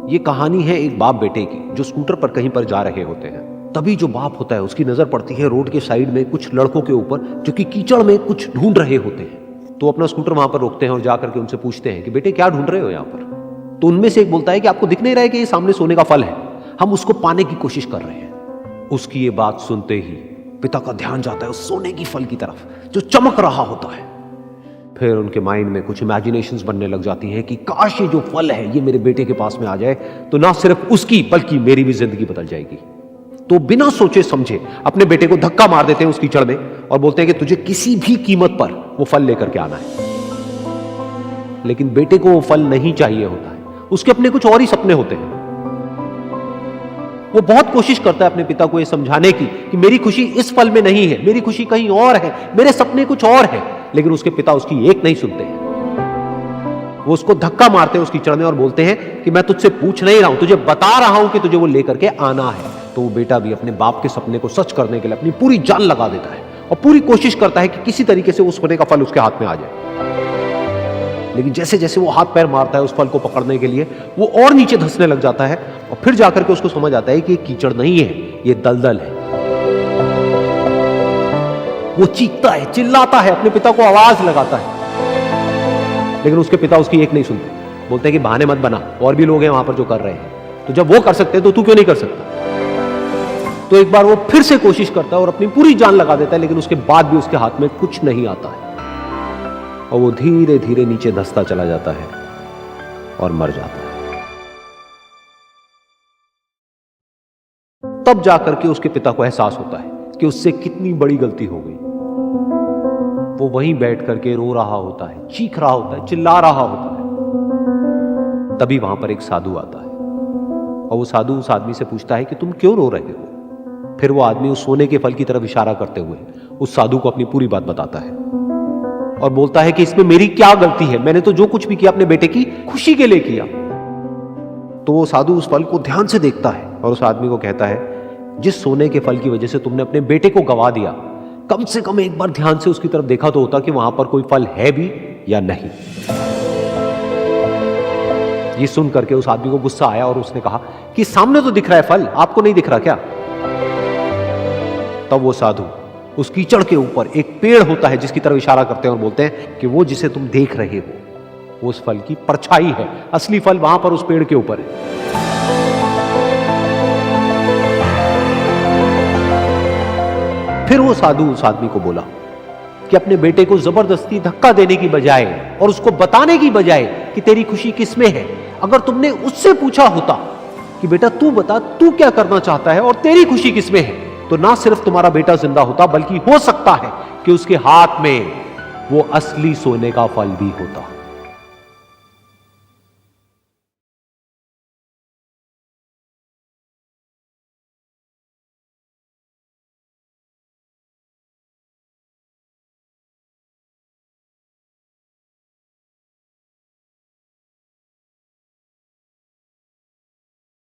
ये कहानी है एक बाप बेटे की जो स्कूटर पर कहीं पर जा रहे होते हैं। तभी जो बाप होता है उसकी नजर पड़ती है रोड के साइड में कुछ लड़कों के ऊपर जो कि कीचड़ में कुछ ढूंढ रहे होते हैं। तो अपना स्कूटर वहां पर रोकते हैं और जाकर के उनसे पूछते हैं कि बेटे क्या ढूंढ रहे हो यहाँ पर। तो उनमें से एक बोलता है कि आपको दिख नहीं रहा है कि ये सामने सोने का फल है, हम उसको पाने की कोशिश कर रहे हैं। उसकी ये बात सुनते ही पिता का ध्यान जाता है उस सोने की फल की तरफ जो चमक रहा होता है। फिर उनके माइंड में कुछ इमेजिनेशंस बनने लग जाती हैं कि काश ये जो फल है ये मेरे बेटे के पास में आ जाए तो ना सिर्फ उसकी बल्कि मेरी भी जिंदगी बदल जाएगी। तो बिना सोचे समझे अपने बेटे को धक्का मार देते हैं उस कीचड़ में और बोलते हैं कि तुझे किसी भी कीमत पर वो फल लेकर के आना है। लेकिन बेटे को वो फल नहीं चाहिए होता है, उसके अपने कुछ और ही सपने होते हैं। वो बहुत कोशिश करता है अपने पिता को ये समझाने की कि मेरी खुशी इस फल में नहीं है, मेरी खुशी कहीं और है, मेरे सपने कुछ और है। लेकिन उसके पिता उसकी एक नहीं सुनते हैं। वो उसको धक्का मारते हैं उस कीचड़ में और बोलते हैं कि मैं तुझसे पूछ नहीं रहा हूं, तुझे बता रहा हूं कि तुझे वो लेकर के आना है। तो वो बेटा भी अपने बाप के सपने को सच करने के लिए अपनी पूरी जान लगा देता है और पूरी कोशिश करता है कि किसी तरीके से उस सोने का फल उसके हाथ में आ जाए। लेकिन जैसे जैसे वो हाथ पैर मारता है उस फल को पकड़ने के लिए, वो और नीचे धंसने लग जाता है और फिर जाकर के उसको समझ आता है कि ये कीचड़ नहीं है, ये दलदल है। वो चीखता है, चिल्लाता है, अपने पिता को आवाज लगाता है, लेकिन उसके पिता उसकी एक नहीं सुनते। बोलते हैं कि बहाने मत बना, और भी लोग हैं वहां पर जो कर रहे हैं, तो जब वो कर सकते हैं तो तू क्यों नहीं कर सकता। तो एक बार वो फिर से कोशिश करता है और अपनी पूरी जान लगा देता है, लेकिन उसके बाद भी उसके हाथ में कुछ नहीं आता है और वो धीरे धीरे नीचे धंसता चला जाता है और मर जाता है। तब जाकर के उसके पिता को एहसास होता है कि उससे कितनी बड़ी गलती हो गई। वो वहीं बैठ करके रो रहा होता है, चीख रहा होता है, चिल्ला रहा होता है। तभी वहां पर एक साधु आता है और वो साधु उस आदमी से पूछता है कि तुम क्यों रो रहे हो। फिर वो आदमी उस सोने के फल की तरफ इशारा करते हुए उस साधु को अपनी पूरी बात बताता है और बोलता है कि इसमें मेरी क्या गलती है, मैंने तो जो कुछ भी किया अपने बेटे की खुशी के लिए किया। तो वो साधु उस फल को ध्यान से देखता है और उस आदमी को कहता है, जिस सोने के फल की वजह से तुमने अपने बेटे को गवा दिया, कम से कम एक बार ध्यान से उसकी तरफ देखा तो होता कि वहां पर कोई फल है भी या नहीं। ये सुन करके उस आदमी को गुस्सा आया और उसने कहा कि सामने तो दिख रहा है फल, आपको नहीं दिख रहा क्या। तब वो साधु उस कीचड़ के ऊपर एक पेड़ होता है जिसकी तरफ इशारा करते हैं और बोलते हैं कि वो जिसे तुम देख रहे हो वो उस फल की परछाई है, असली फल वहां पर उस पेड़ के ऊपर है। फिर वो साधु उस आदमी को बोला कि अपने बेटे को जबरदस्ती धक्का देने की बजाय और उसको बताने की बजाय कि तेरी खुशी किसमें है, अगर तुमने उससे पूछा होता कि बेटा तू बता तू क्या करना चाहता है और तेरी खुशी किसमें है, तो ना सिर्फ तुम्हारा बेटा जिंदा होता बल्कि हो सकता है कि उसके हाथ में वो असली सोने का फल भी होता।